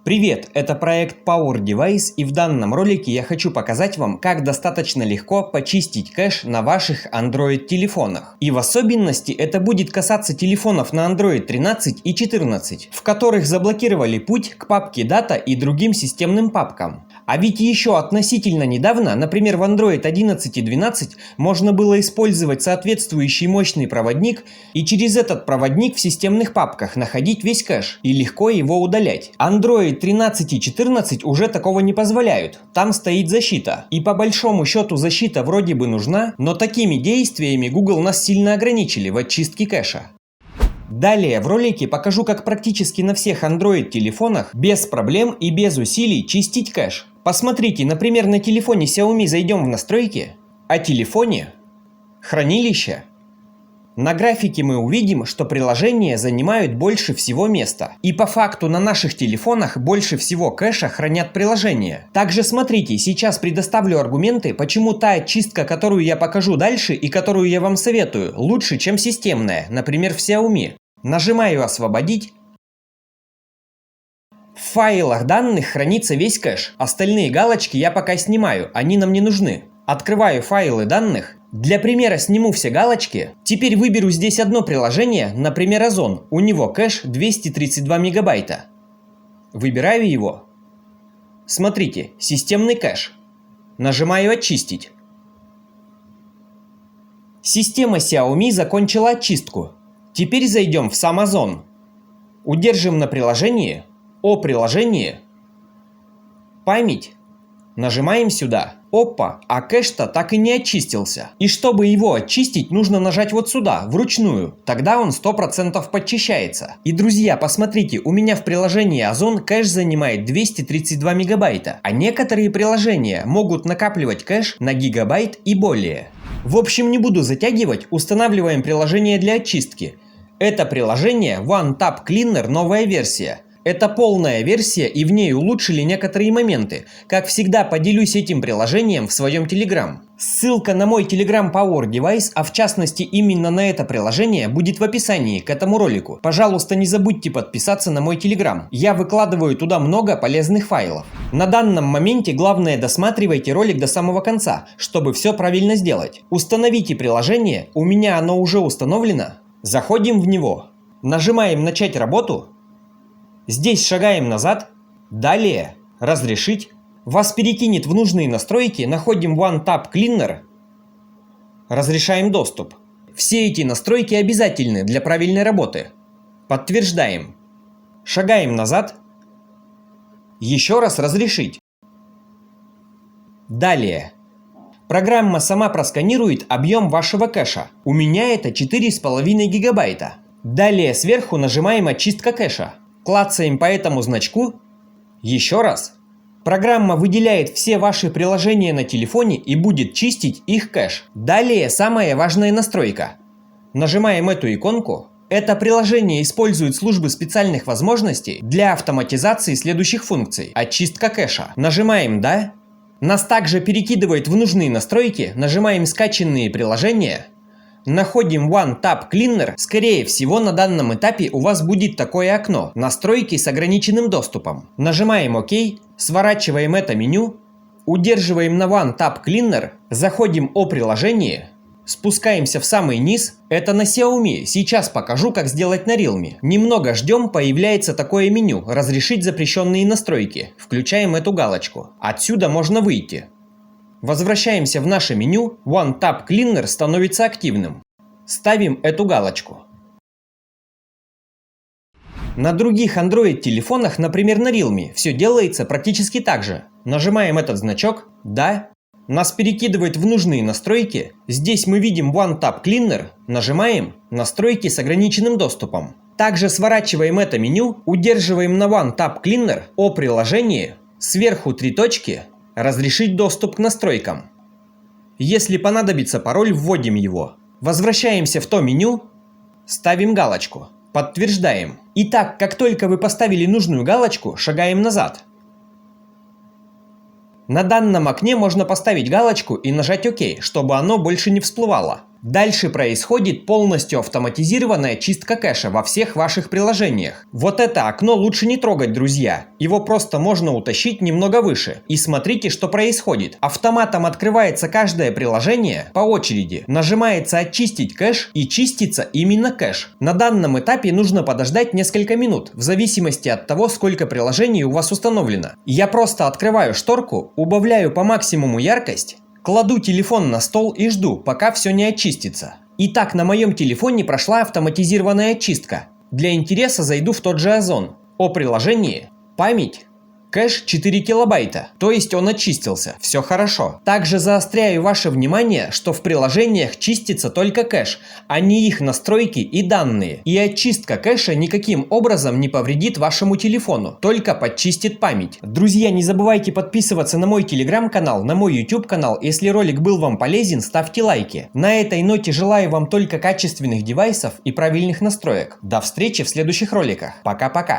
Привет, это проект Power Device, и в данном ролике я хочу показать вам, как достаточно легко почистить кэш на ваших Android телефонах. И в особенности это будет касаться телефонов на Android 13 и 14, в которых заблокировали путь к папке Data и другим системным папкам. А ведь еще относительно недавно, например в Android 11 и 12, можно было использовать соответствующий мощный проводник и через этот проводник в системных папках находить весь кэш и легко его удалять. Android 13 и 14 уже такого не позволяют, там стоит защита. И по большому счету защита вроде бы нужна, но такими действиями Google нас сильно ограничили в очистке кэша. Далее в ролике покажу, как практически на всех Android телефонах без проблем и без усилий чистить кэш. Посмотрите, например, на телефоне Xiaomi зайдем в настройки, о телефоне, хранилище. На графике мы увидим, что приложения занимают больше всего места. И по факту на наших телефонах больше всего кэша хранят приложения. Также смотрите, сейчас предоставлю аргументы, почему та очистка, которую я покажу дальше и которую я вам советую, лучше, чем системная, например в Xiaomi. Нажимаю «Освободить». В файлах данных хранится весь кэш. Остальные галочки я пока снимаю, они нам не нужны. Открываю файлы данных. Для примера сниму все галочки. Теперь выберу здесь одно приложение, например Озон. У него кэш 232 мегабайта. Выбираю его. Смотрите, системный кэш. Нажимаю «Очистить». Система Xiaomi закончила очистку. Теперь зайдем в сам Озон. Удержим на приложении. О приложении. Память. Нажимаем сюда. Опа, а кэш-то так и не очистился. И чтобы его очистить, нужно нажать вот сюда, вручную. Тогда он 100% подчищается. И, друзья, посмотрите, у меня в приложении Озон кэш занимает 232 мегабайта. А некоторые приложения могут накапливать кэш на гигабайт и более. В общем, не буду затягивать, устанавливаем приложение для очистки. Это приложение OneTap Cleaner новая версия. Это полная версия, и в ней улучшили некоторые моменты. Как всегда, поделюсь этим приложением в своем Telegram. Ссылка на мой Telegram Power Device, а в частности именно на это приложение, будет в описании к этому ролику. Пожалуйста, не забудьте подписаться на мой Telegram. Я выкладываю туда много полезных файлов. На данном моменте главное досматривайте ролик до самого конца, чтобы все правильно сделать. Установите приложение, у меня оно уже установлено. Заходим в него. Нажимаем «Начать работу». Здесь шагаем назад, далее «Разрешить». Вас перекинет в нужные настройки, находим OneTap Cleaner, разрешаем доступ. Все эти настройки обязательны для правильной работы. Подтверждаем. Шагаем назад, еще раз «Разрешить». Далее. Программа сама просканирует объем вашего кэша. У меня это 4,5 гигабайта. Далее сверху нажимаем «Очистка кэша». Клацаем по этому значку. Еще раз. Программа выделяет все ваши приложения на телефоне и будет чистить их кэш. Далее самая важная настройка. Нажимаем эту иконку. Это приложение использует службы специальных возможностей для автоматизации следующих функций. Очистка кэша. Нажимаем «Да». Нас также перекидывает в нужные настройки. Нажимаем «Скачанные приложения». Находим OneTap Cleaner. Скорее всего, на данном этапе у вас будет такое окно «Настройки с ограниченным доступом». Нажимаем «Ок», сворачиваем это меню, удерживаем на OneTap Cleaner, заходим «О приложении», спускаемся в самый низ. Это на Xiaomi. Сейчас покажу, как сделать на Realme. Немного ждем, появляется такое меню «Разрешить запрещенные настройки». Включаем эту галочку. Отсюда можно выйти. Возвращаемся в наше меню, OneTap Cleaner становится активным. Ставим эту галочку. На других Android телефонах, например на Realme, все делается практически так же. Нажимаем этот значок «Да». Нас перекидывает в нужные настройки. Здесь мы видим OneTap Cleaner. Нажимаем «Настройки с ограниченным доступом». Также сворачиваем это меню, удерживаем на OneTap Cleaner, «О приложении», сверху 3 точки, «Разрешить доступ к настройкам». Если понадобится пароль, вводим его. Возвращаемся в то меню, ставим галочку, подтверждаем. Итак, как только вы поставили нужную галочку, шагаем назад. На данном окне можно поставить галочку и нажать «Ок», чтобы оно больше не всплывало. Дальше происходит полностью автоматизированная чистка кэша во всех ваших приложениях. Вот это окно лучше не трогать, друзья. Его просто можно утащить немного выше. И смотрите, что происходит. Автоматом открывается каждое приложение по очереди. Нажимается «Очистить кэш» и чистится именно кэш. На данном этапе нужно подождать несколько минут, в зависимости от того, сколько приложений у вас установлено. Я просто открываю шторку, убавляю по максимуму яркость, кладу телефон на стол и жду, пока все не очистится. Итак, на моем телефоне прошла автоматизированная чистка. Для интереса зайду в тот же Озон. О приложении. Память. Кэш 4 килобайта, то есть он очистился, все хорошо. Также заостряю ваше внимание, что в приложениях чистится только кэш, а не их настройки и данные. И очистка кэша никаким образом не повредит вашему телефону, только подчистит память. Друзья, не забывайте подписываться на мой телеграм-канал, на мой YouTube канал. Если ролик был вам полезен, ставьте лайки. На этой ноте желаю вам только качественных девайсов и правильных настроек. До встречи в следующих роликах. Пока-пока.